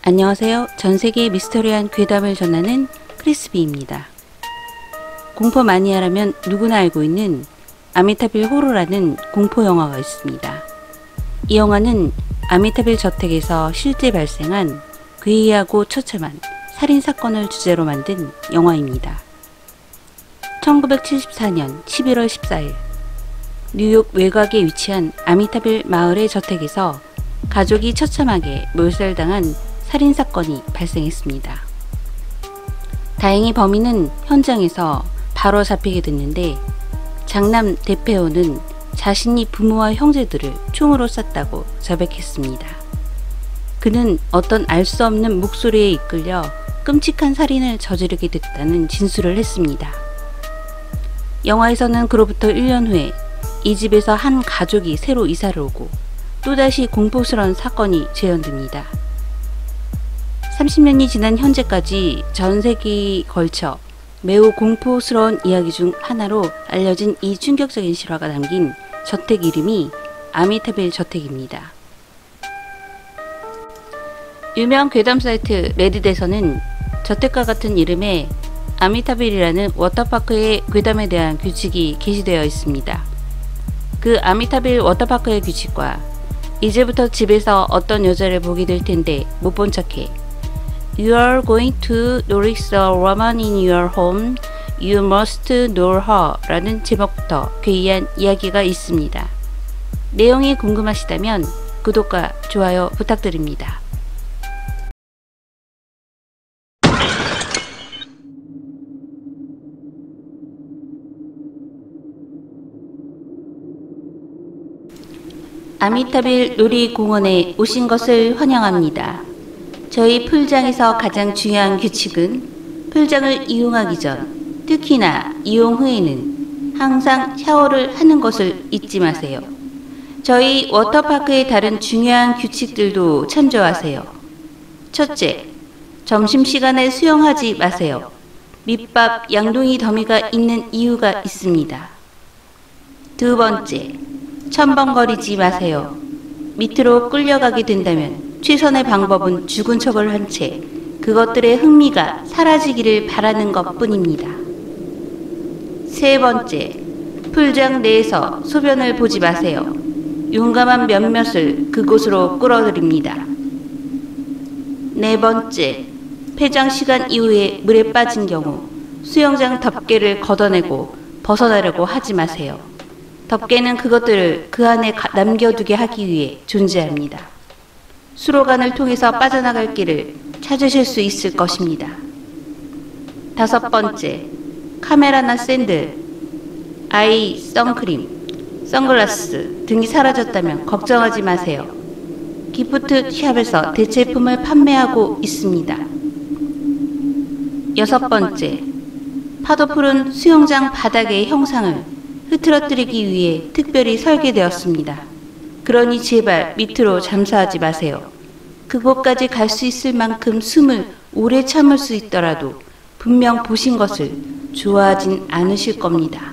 안녕하세요. 전세계의 미스터리한 괴담을 전하는 크리스비입니다. 공포 마니아라면 누구나 알고 있는 아미타빌 호러라는 공포 영화가 있습니다. 이 영화는 아미타빌 저택에서 실제 발생한 괴이하고 처참한 살인사건을 주제로 만든 영화입니다. 1974년 11월 14일 뉴욕 외곽에 위치한 아미타빌 마을의 저택에서 가족이 처참하게 몰살당한 살인사건이 발생했습니다. 다행히 범인은 현장에서 바로 잡히게 됐는데 장남 데페오는 자신이 부모와 형제들을 총으로 쐈다고 자백했습니다. 그는 어떤 알 수 없는 목소리에 이끌려 끔찍한 살인을 저지르게 됐다는 진술을 했습니다. 영화에서는 그로부터 1년 후에 이 집에서 한 가족이 새로 이사를 오고 또다시 공포스러운 사건이 재현됩니다. 30년이 지난 현재까지 전 세계에 걸쳐 매우 공포스러운 이야기 중 하나로 알려진 이 충격적인 실화가 담긴 저택 이름이 아미타빌 저택입니다. 유명 괴담 사이트 레딧에서는 저택과 같은 이름의 아미타빌이라는 워터파크의 괴담에 대한 규칙이 게시되어 있습니다. 그 아미타빌 워터파크의 규칙과 이제부터 집에서 어떤 여자를 보게 될 텐데 못 본 척해 You are going to notice a woman in your home. You must know her 라는 제목부터 괴이한 이야기가 있습니다. 내용이 궁금하시다면 구독과 좋아요 부탁드립니다. 아미타빌 놀이공원에 오신 것을 환영합니다. 저희 풀장에서 가장 중요한 규칙은 풀장을 이용하기 전, 특히나 이용 후에는 항상 샤워를 하는 것을 잊지 마세요. 저희 워터파크의 다른 중요한 규칙들도 참조하세요. 첫째, 점심시간에 수영하지 마세요. 밑밥 양동이 더미가 있는 이유가 있습니다. 두 번째, 첨벙거리지 마세요. 밑으로 끌려가게 된다면 최선의 방법은 죽은 척을 한 채 그것들의 흥미가 사라지기를 바라는 것 뿐입니다. 세 번째, 풀장 내에서 소변을 보지 마세요. 용감한 몇몇을 그곳으로 끌어들입니다. 네 번째, 폐장 시간 이후에 물에 빠진 경우 수영장 덮개를 걷어내고 벗어나려고 하지 마세요. 덮개는 그것들을 그 안에 남겨두게 하기 위해 존재합니다. 수로관을 통해서 빠져나갈 길을 찾으실 수 있을 것입니다. 다섯 번째, 카메라나 샌들, 아이 선크림, 선글라스 등이 사라졌다면 걱정하지 마세요. 기프트 샵에서 대체품을 판매하고 있습니다. 여섯 번째, 파도 푸른 수영장 바닥의 형상을 흐트러뜨리기 위해 특별히 설계되었습니다. 그러니 제발 밑으로 잠수하지 마세요. 그곳까지 갈 수 있을 만큼 숨을 오래 참을 수 있더라도 분명 보신 것을 좋아하진 않으실 겁니다.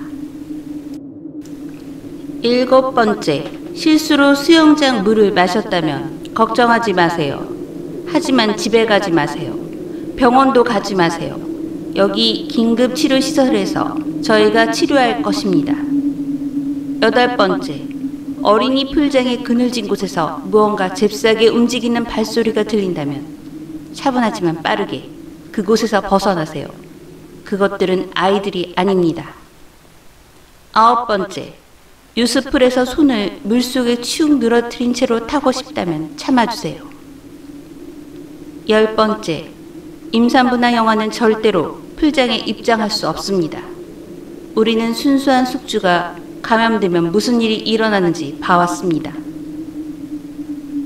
일곱 번째, 실수로 수영장 물을 마셨다면 걱정하지 마세요. 하지만 집에 가지 마세요. 병원도 가지 마세요. 여기 긴급치료시설에서 저희가 치료할 것입니다. 여덟 번째, 어린이 풀장의 그늘진 곳에서 무언가 잽싸게 움직이는 발소리가 들린다면 차분하지만 빠르게 그곳에서 벗어나세요. 그것들은 아이들이 아닙니다. 아홉 번째, 유스풀에서 손을 물속에 축 늘어뜨린 채로 타고 싶다면 참아주세요. 열 번째, 임산부나 영아는 절대로 풀장에 입장할 수 없습니다. 우리는 순수한 숙주가 감염되면 무슨 일이 일어나는지 봐왔습니다.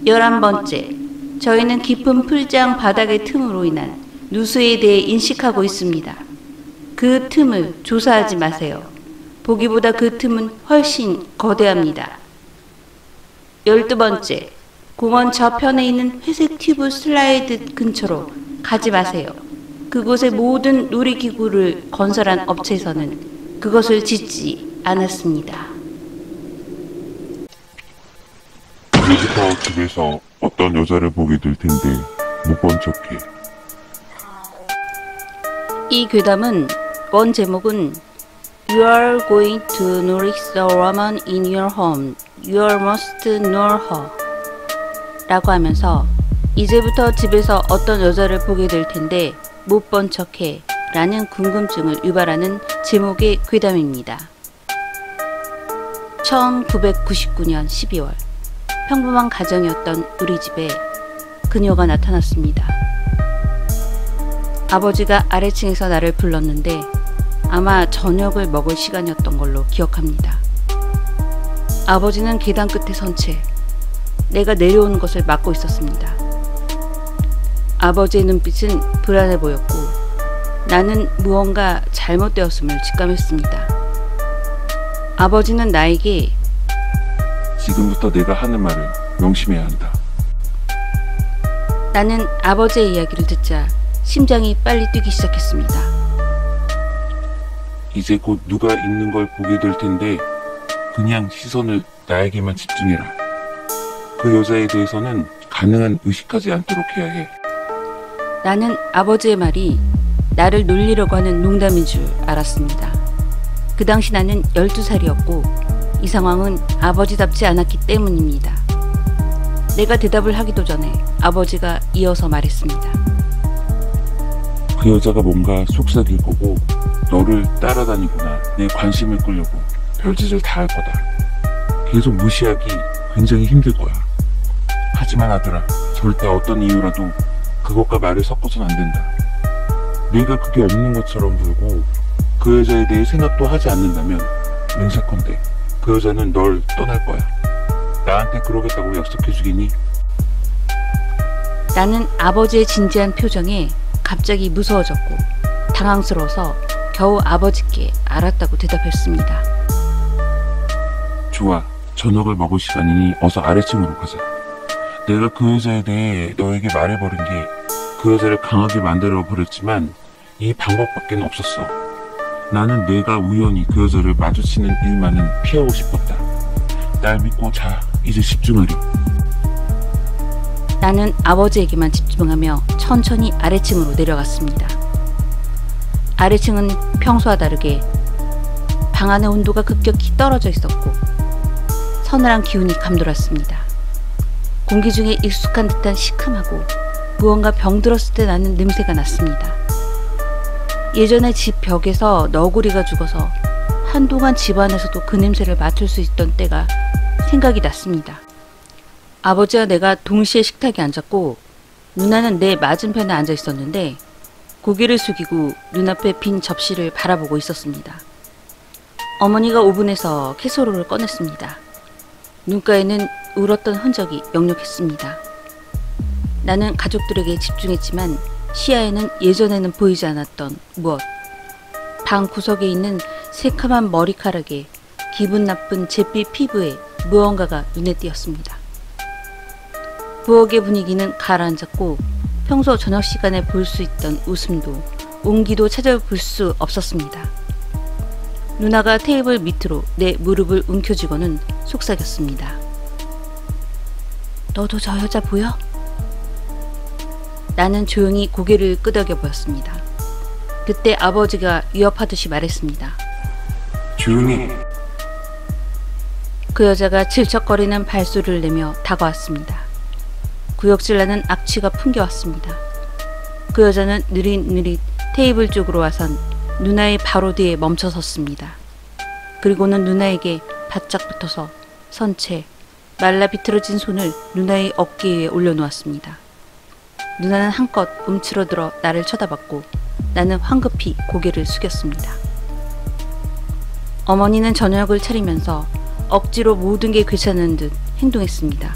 11번째, 저희는 깊은 풀장 바닥의 틈으로 인한 누수에 대해 인식하고 있습니다. 그 틈을 조사하지 마세요. 보기보다 그 틈은 훨씬 거대합니다. 12번째, 공원 저편에 있는 회색 튜브 슬라이드 근처로 가지 마세요. 그곳의 모든 놀이기구를 건설한 업체에서는 그것을 짓지 않았습니다. 이제부터 집에서 어떤 여자를 보게 될 텐데 못 본 척해. 이 괴담은 원 제목은 You are going to nourish the woman in your home. You must know her. 라고 하면서 이제부터 집에서 어떤 여자를 보게 될 텐데 못 본 척해 라는 궁금증을 유발하는 제목의 괴담입니다. 1999년 12월 평범한 가정이었던 우리 집에 그녀가 나타났습니다. 아버지가 아래층에서 나를 불렀는데 아마 저녁을 먹을 시간이었던 걸로 기억합니다. 아버지는 계단 끝에 선 채 내가 내려오는 것을 막고 있었습니다. 아버지의 눈빛은 불안해 보였고 나는 무언가 잘못되었음을 직감했습니다. 아버지는 나에게 지금부터 내가 하는 말을 명심해야 한다. 나는 아버지의 이야기를 듣자 심장이 빨리 뛰기 시작했습니다. 이제 곧 누가 있는 걸 보게 될 텐데 그냥 시선을 나에게만 집중해라. 그 여자에 대해서는 가능한 의식하지 않도록 해야 해. 나는 아버지의 말이 나를 놀리려고 하는 농담인 줄 알았습니다. 그 당시 나는 12살이었고 이 상황은 아버지답지 않았기 때문입니다. 내가 대답을 하기도 전에 아버지가 이어서 말했습니다. 그 여자가 뭔가 속삭일 거고 너를 따라다니거나 내 관심을 끌려고 별짓을 다 할 거다. 계속 무시하기 굉장히 힘들 거야. 하지만 아들아, 절대 어떤 이유라도 그것과 말을 섞어서는 안 된다. 네가 그게 없는 것처럼 굴고 그 여자에 대해 생각도 하지 않는다면 맹세컨대 그 여자는 널 떠날 거야. 나한테 그러겠다고 약속해 주겠니? 나는 아버지의 진지한 표정에 갑자기 무서워졌고 당황스러워서 겨우 아버지께 알았다고 대답했습니다. 좋아, 저녁을 먹을 시간이니 어서 아래층으로 가자. 내가 그 여자에 대해 너에게 말해버린 게 그 여자를 강하게 만들어버렸지만 이 방법밖에 없었어. 나는 내가 우연히 그 여자를 마주치는 일만은 피하고 싶었다. 날 믿고 자, 이제 집중하렴. 나는 아버지에게만 집중하며 천천히 아래층으로 내려갔습니다. 아래층은 평소와 다르게 방 안의 온도가 급격히 떨어져 있었고 서늘한 기운이 감돌았습니다. 공기 중에 익숙한 듯한 시큼하고 무언가 병들었을 때 나는 냄새가 났습니다. 예전에 집 벽에서 너구리가 죽어서 한동안 집 안에서도 그 냄새를 맡을 수 있던 때가 생각이 났습니다. 아버지와 내가 동시에 식탁에 앉았고 누나는 내 맞은편에 앉아 있었는데 고개를 숙이고 눈앞에 빈 접시를 바라보고 있었습니다. 어머니가 오븐에서 캐서롤을 꺼냈습니다. 눈가에는 울었던 흔적이 역력했습니다. 나는 가족들에게 집중했지만 시야에는 예전에는 보이지 않았던 무엇. 방 구석에 있는 새카만 머리카락에 기분 나쁜 잿빛 피부에 무언가가 눈에 띄었습니다. 부엌의 분위기는 가라앉았고 평소 저녁 시간에 볼 수 있던 웃음도 온기도 찾아볼 수 없었습니다. 누나가 테이블 밑으로 내 무릎을 움켜쥐고는 속삭였습니다. 너도 저 여자 보여? 나는 조용히 고개를 끄덕여 보였습니다. 그때 아버지가 위협하듯이 말했습니다. 조용히. 그 여자가 질척거리는 발소리를 내며 다가왔습니다. 구역질나는 악취가 풍겨왔습니다. 그 여자는 느릿느릿 테이블 쪽으로 와선 누나의 바로 뒤에 멈춰섰습니다. 그리고는 누나에게 바짝 붙어서 선 채 말라 비틀어진 손을 누나의 어깨 위에 올려놓았습니다. 누나는 한껏 움츠러들어 나를 쳐다봤고 나는 황급히 고개를 숙였습니다. 어머니는 저녁을 차리면서 억지로 모든 게 괜찮은 듯 행동했습니다.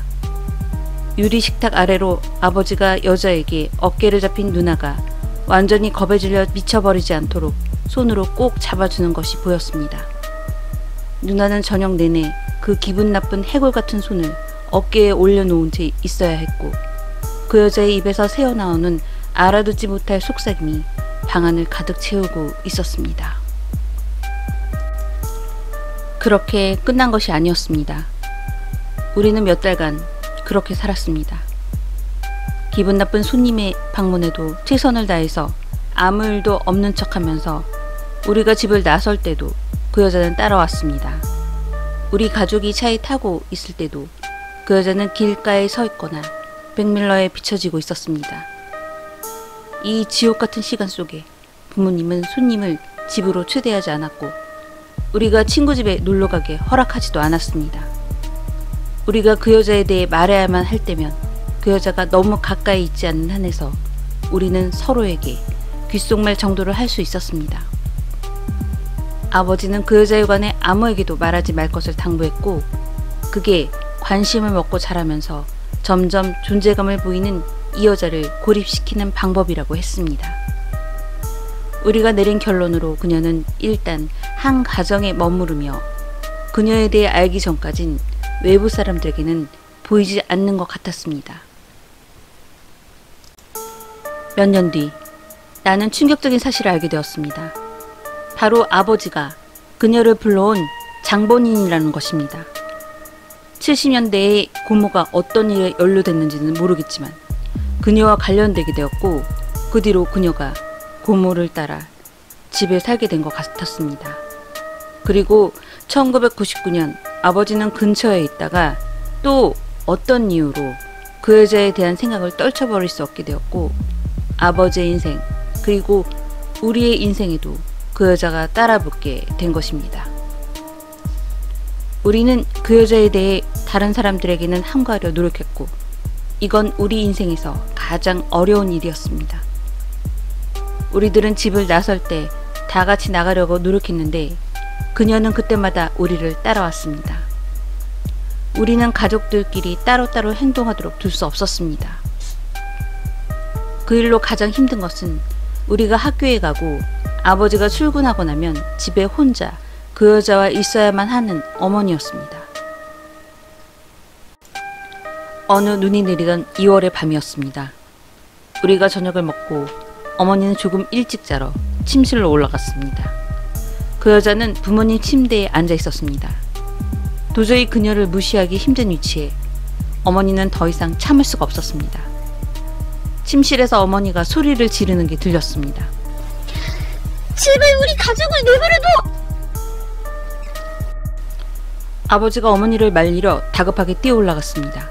유리 식탁 아래로 아버지가 여자에게 어깨를 잡힌 누나가 완전히 겁에 질려 미쳐버리지 않도록 손으로 꼭 잡아주는 것이 보였습니다. 누나는 저녁 내내 그 기분 나쁜 해골 같은 손을 어깨에 올려놓은 채 있어야 했고 그 여자의 입에서 새어나오는 알아듣지 못할 속삭임이 방안을 가득 채우고 있었습니다. 그렇게 끝난 것이 아니었습니다. 우리는 몇 달간 그렇게 살았습니다. 기분 나쁜 손님의 방문에도 최선을 다해서 아무 일도 없는 척하면서 우리가 집을 나설 때도 그 여자는 따라왔습니다. 우리 가족이 차에 타고 있을 때도 그 여자는 길가에 서 있거나 백밀러에 비춰지고 있었습니다. 이 지옥 같은 시간 속에 부모님은 손님을 집으로 초대하지 않았고 우리가 친구 집에 놀러가게 허락하지도 않았습니다. 우리가 그 여자에 대해 말해야만 할 때면 그 여자가 너무 가까이 있지 않는 한에서 우리는 서로에게 귓속말 정도를 할 수 있었습니다. 아버지는 그 여자에 관해 아무에게도 말하지 말 것을 당부했고 그게 관심을 먹고 자라면서 점점 존재감을 보이는 이 여자를 고립시키는 방법이라고 했습니다. 우리가 내린 결론으로 그녀는 일단 한 가정에 머무르며 그녀에 대해 알기 전까진 외부 사람들에게는 보이지 않는 것 같았습니다. 몇 년 뒤 나는 충격적인 사실을 알게 되었습니다. 바로 아버지가 그녀를 불러온 장본인이라는 것입니다. 70년대에 고모가 어떤 일에 연루됐는지는 모르겠지만 그녀와 관련되게 되었고 그 뒤로 그녀가 고모를 따라 집에 살게 된 것 같았습니다. 그리고 1999년 아버지는 근처에 있다가 또 어떤 이유로 그 여자에 대한 생각을 떨쳐버릴 수 없게 되었고 아버지의 인생 그리고 우리의 인생에도 그 여자가 따라붙게 된 것입니다. 우리는 그 여자에 대해 다른 사람들에게는 함구하려 노력했고 이건 우리 인생에서 가장 어려운 일이었습니다. 우리들은 집을 나설 때 다 같이 나가려고 노력했는데 그녀는 그때마다 우리를 따라왔습니다. 우리는 가족들끼리 따로따로 행동하도록 둘 수 없었습니다. 그 일로 가장 힘든 것은 우리가 학교에 가고 아버지가 출근하고 나면 집에 혼자 그 여자와 있어야만 하는 어머니였습니다. 어느 눈이 내리던 2월의 밤이었습니다. 우리가 저녁을 먹고 어머니는 조금 일찍 자러 침실로 올라갔습니다. 그 여자는 부모님 침대에 앉아 있었습니다. 도저히 그녀를 무시하기 힘든 위치에 어머니는 더 이상 참을 수가 없었습니다. 침실에서 어머니가 소리를 지르는 게 들렸습니다. 제발 우리 가족을 내버려둬! 아버지가 어머니를 말리러 다급하게 뛰어 올라갔습니다.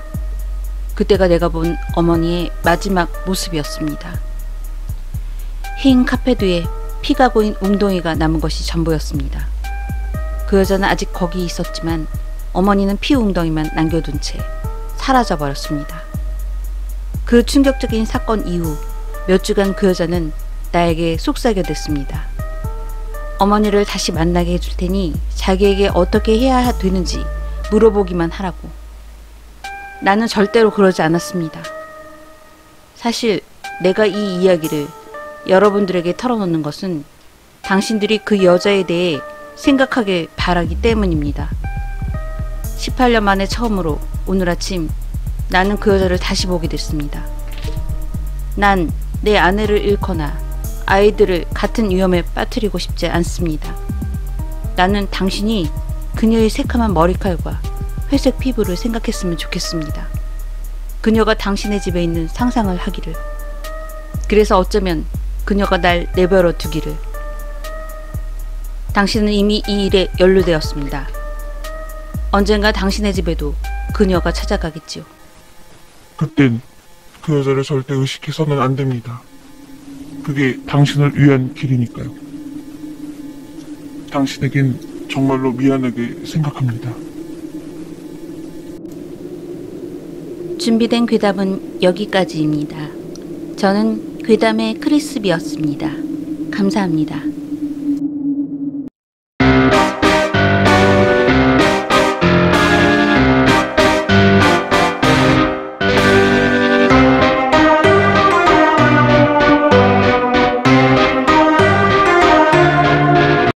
그때가 내가 본 어머니의 마지막 모습이었습니다. 흰 카펫 위에 피가 고인 웅덩이가 남은 것이 전부였습니다. 그 여자는 아직 거기 있었지만 어머니는 피 웅덩이만 남겨둔 채 사라져버렸습니다. 그 충격적인 사건 이후 몇 주간 그 여자는 나에게 속삭여댔습니다. 어머니를 다시 만나게 해줄 테니 자기에게 어떻게 해야 되는지 물어보기만 하라고. 나는 절대로 그러지 않았습니다. 사실 내가 이 이야기를 여러분들에게 털어놓는 것은 당신들이 그 여자에 대해 생각하길 바라기 때문입니다. 18년 만에 처음으로 오늘 아침 나는 그 여자를 다시 보게 됐습니다. 난 내 아내를 잃거나 아이들을 같은 위험에 빠뜨리고 싶지 않습니다. 나는 당신이 그녀의 새카만 머리칼과 회색 피부를 생각했으면 좋겠습니다. 그녀가 당신의 집에 있는 상상을 하기를. 그래서 어쩌면 그녀가 날 내버려 두기를. 당신은 이미 이 일에 연루되었습니다. 언젠가 당신의 집에도 그녀가 찾아가겠지요. 그땐 그 여자를 절대 의식해서는 안 됩니다. 그게 당신을 위한 길이니까요. 당신에겐 정말로 미안하게 생각합니다. 준비된 괴담은 여기까지입니다. 저는 괴담의 크리스비였습니다. 감사합니다.